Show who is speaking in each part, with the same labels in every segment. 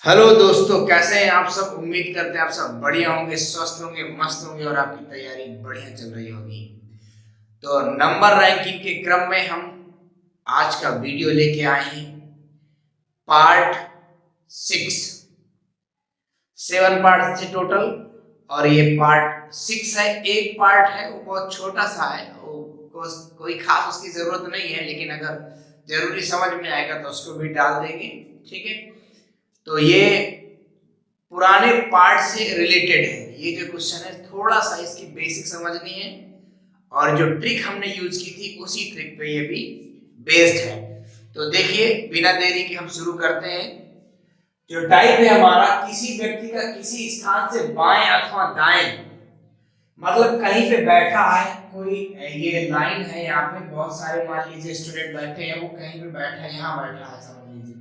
Speaker 1: Hello दोस्तों, कैसे हैं आप सब। उम्मीद करते हैं आप सब बढ़िया होंगे, स्वस्थ होंगे, मस्त होंगे और आपकी तैयारी बढ़िया चल रही होगी। तो नंबर रैंकिंग के क्रम में हम आज का वीडियो लेके आए हैं। पार्ट 6। 7 पार्ट थे टोटल और ये पार्ट 6 है। एक पार्ट है वो बहुत छोटा सा है, कोई खास उसकी जरूरत नहीं है, लेकिन अगर जरूरी समझ में आएगा तो उसको भी डाल देंगे। ठीक है, तो ये पुराने पार्ट से रिलेटेड है। ये जो क्वेश्चन है थोड़ा सा इसकी बेसिक समझनी है और जो ट्रिक हमने यूज की थी उसी ट्रिक पे ये भी बेस्ड है। तो देखिए, बिना देरी के हम शुरू करते हैं। जो टाइप है हमारा, किसी व्यक्ति का किसी स्थान से बाएं अथवा दाएं, मतलब कहीं पे बैठा है कोई। ये लाइन है, यहाँ पे बहुत सारे मान लीजिए स्टूडेंट बैठे हैं, वो कहीं पे बैठा है, यहाँ बैठा है समझ लीजिए,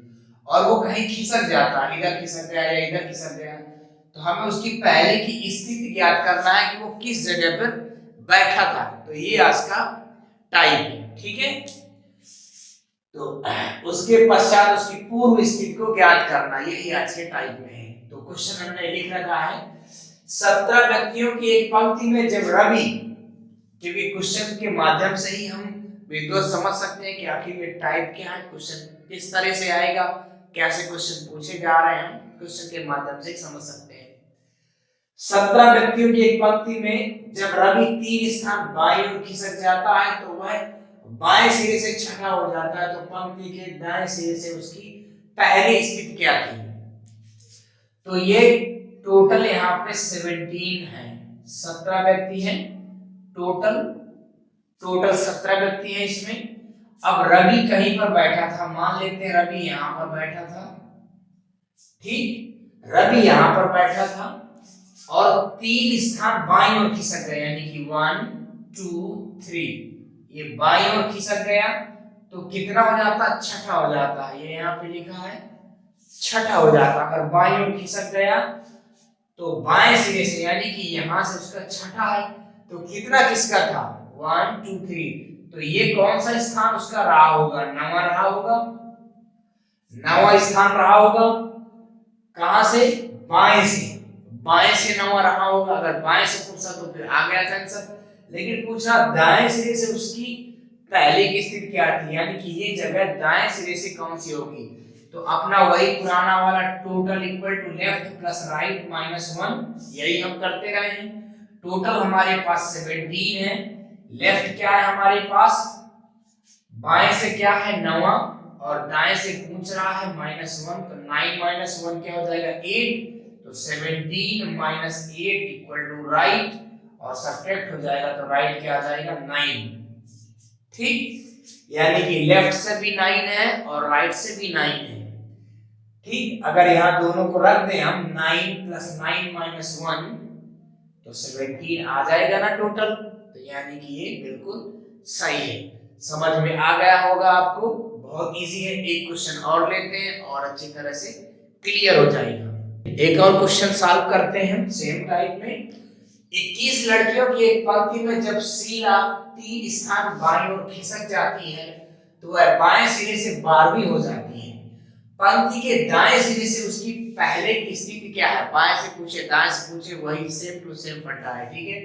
Speaker 1: और वो कहीं खिसक जाता है, इधर खिसक गया या इधर खिसक गया। तो हमें उसकी पहले की स्थिति ज्ञात करना है कि वो किस जगह पर बैठा था। तो ये आज का टाइप है। ठीक है, तो उसके पश्चात उसकी पूर्व स्थिति को ज्ञात करना, यही आज के टाइप में है। तो क्वेश्चन हमने लिख रखा है, 17 व्यक्तियों की एक पंक्ति में जब रवि, क्योंकि क्वेश्चन के माध्यम से ही हम विद्वत समझ सकते हैं कि आखिर ये टाइप क्या है, क्वेश्चन किस तरह से आएगा, कैसे क्वेश्चन पूछे जा रहे हैं, हम क्वेश्चन के माध्यम से ही समझ सकते हैं। 17 व्यक्तियों की एक पंक्ति में जब रवि 3 स्थान बाईं ओर खिसक जाता है तो वह बाएं सिरे से छठा हो जाता है। तो पंक्ति के दाएं सिरे से उसकी पहली स्थिति क्या थी। तो ये टोटल यहाँ पे 17 है, 17 व्यक्ति हैं टोटल। टोटल 17 व्यक्ति हैं इसमें। अब रवि कहीं पर बैठा था, मान लेते हैं रवि यहाँ पर बैठा था। ठीक, रवि यहाँ पर बैठा था और 3 स्थान बाईं ओर खिसक गए, यानी कि 1 2 3, ये बाईं ओर खिसक गया तो कितना हो जाता, छठा हो जाता है। ये यहाँ पे लिखा है छठा हो जाता। अगर बाईं ओर खिसक गया तो बाएं सिरे से, यानी कि यहां से उसका छठा है, तो कितना किसका था, 1 2 3। तो ये कौन सा स्थान उसका रहा होगा, नवा रहा होगा, नवा स्थान रहा होगा। कहां से, बाएं से, बाएं से नवा रहा होगा। अगर बाएं से पूछा तो फिर आ गया था आंसर, लेकिन पूछा दाएं सिरे से उसकी पहले की स्थिति क्या थी, यानी कि ये जगह दाएं सिरे से कौन सी होगी। तो अपना वही पुराना वाला total equal to left plus right minus 1, यही हम करते रहे हैं। टोटल हमारे पास 17 है, लेफ्ट क्या है हमारे पास, बाएं से क्या है नवा, और दाएं से पूछ रहा है -1, तो 9 माइनस 1 क्या हो जाएगा, 8। तो 17 माइनस 8 इक्वल टू राइट, और सब्ट्रैक्ट हो जाएगा तो राइट क्या आ जाएगा, 9। ठीक, यानी कि लेफ्ट से भी 9 है और राइट से भी 9 है। ठीक, अगर यहाँ दोनों को रख दें हम, 9 प्लस 9 माइनस 1, तो 17 आ जाएगा ना टोटल। तो यानी कि ये बिल्कुल सही है। समझ में आ गया होगा आपको, बहुत इजी है। एक क्वेश्चन और लेते हैं और अच्छी तरह से क्लियर हो जाएगा। एक और क्वेश्चन सॉल्व करते हैं सेम टाइप में। 21 लड़कियों की एक पंक्ति में जब शीला 3 स्थान बाईं ओर खिसक जाती है तो वह बाएं सिरे से 12वीं हो जाती है। पंक्ति के दाएं सिरे से उसकी पहले की स्थिति क्या है, बाएं से पूछे दाएं से पूछे, वही सेम टू सेम फंडा है। ठीक है,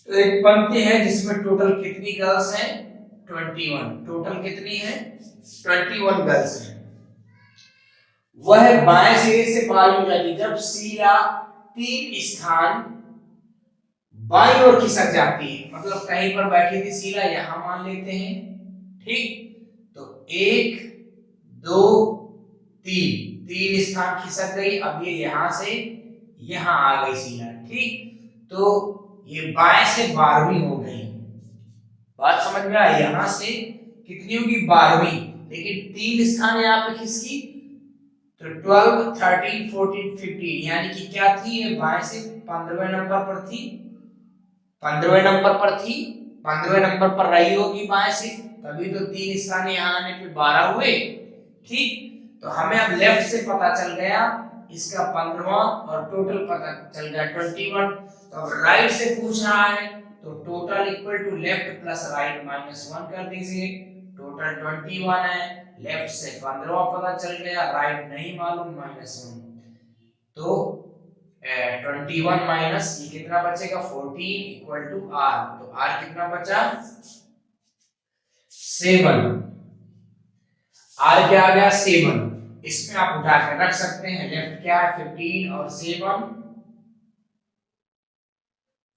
Speaker 1: तो एक पंक्ति है जिसमें टोटल कितनी गर्ल्स हैं, 21। टोटल कितनी है, 21 गर्ल्स हैं। वह बाएं सिरे से 12वीं जाती, जब शीला 3 स्थान बाईं ओर खिसक जाती है, मतलब कहीं पर बैठी थी शीला, यहां मान लेते हैं। ठीक, तो 1 2 3, 3 स्थान खिसक गई। अब ये यहां से यहां आ गई शीला। ठीक, तो ये बाएं से 12वीं हो गई। बात समझ में आई, यहां से कितनी होगी, 12वीं, लेकिन 3 स्थान यहाँ पे खिसकी, तो 12 13 14 15, यानी कि क्या थी, ये बाएं से 15वें नंबर पर थी, 15वें नंबर पर थी, 15वें नंबर पर रही होगी बाएं से, तभी तो 3 स्थान यहाँ आने पे 12 हुए। ठीक, तो हमें अब लेफ्ट से पता चल गया इसका 15वां, और टोटल पता चल गया 21। तो अब राइट से पूछ रहा है, तो total equal to left plus right minus 1 कर दीजिए, टोटल 21 है। लेफ्ट से 15वां पता चल गया, राइट नहीं मालूम, -1। तो 21 माइनस ये कितना बचेगा 14 इक्वल टू r। तो r कितना बचा 7। r क्या आ गया 7। इसमें आप उठा के रख सकते हैं, लेफ्ट क्या है 15 और 7,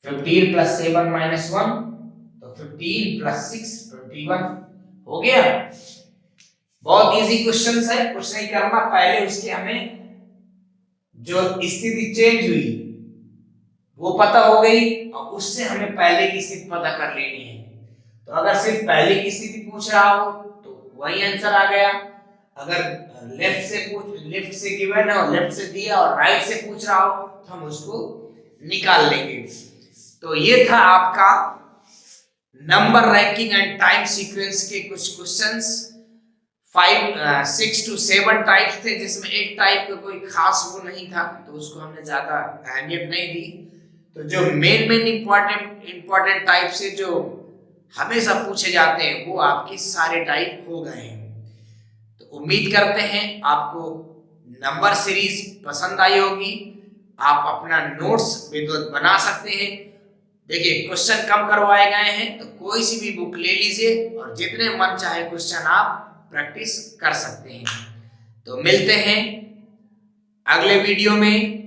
Speaker 1: 15 प्लस 7 माइनस 1, तो 15 प्लस 6 21 हो गया। बहुत इजी क्वेश्चन है, कुछ नहीं करना, पहले उसके हमें जो स्थिति चेंज हुई वो पता हो गई और उससे हमें पहले की स्थिति पता कर लेनी है। तो अगर सिर्फ पहले की स्थिति पूछ रहा हो तो वही आंसर आ गया, अगर लेफ्ट से गिवन है और लेफ्ट से दिया और राइट से पूछ रहा हो तो हम उसको निकाल लेंगे। तो ये था आपका number ranking and time sequence के कुछ क्वेश्चंस। 6 to 7 टाइप्स थे, जिसमें एक टाइप का कोई खास वो नहीं था तो उसको हमने ज्यादा अहमियत नहीं दी। तो जो मेन इंपॉर्टेंट टाइप से जो हमेशा पूछे जाते हैं वो आपके सारे टाइप हो गए हैं। तो उम्मीद करते हैं आपको नंबर सीरीज पसंद आई होगी। आप अपना नोट्स विधिवत बना सकते हैं। देखिए क्वेश्चन कम करवाए गए हैं तो कोई सी भी बुक ले लीजिए और जितने मन चाहे क्वेश्चन आप प्रैक्टिस कर सकते हैं। तो मिलते हैं अगले वीडियो में।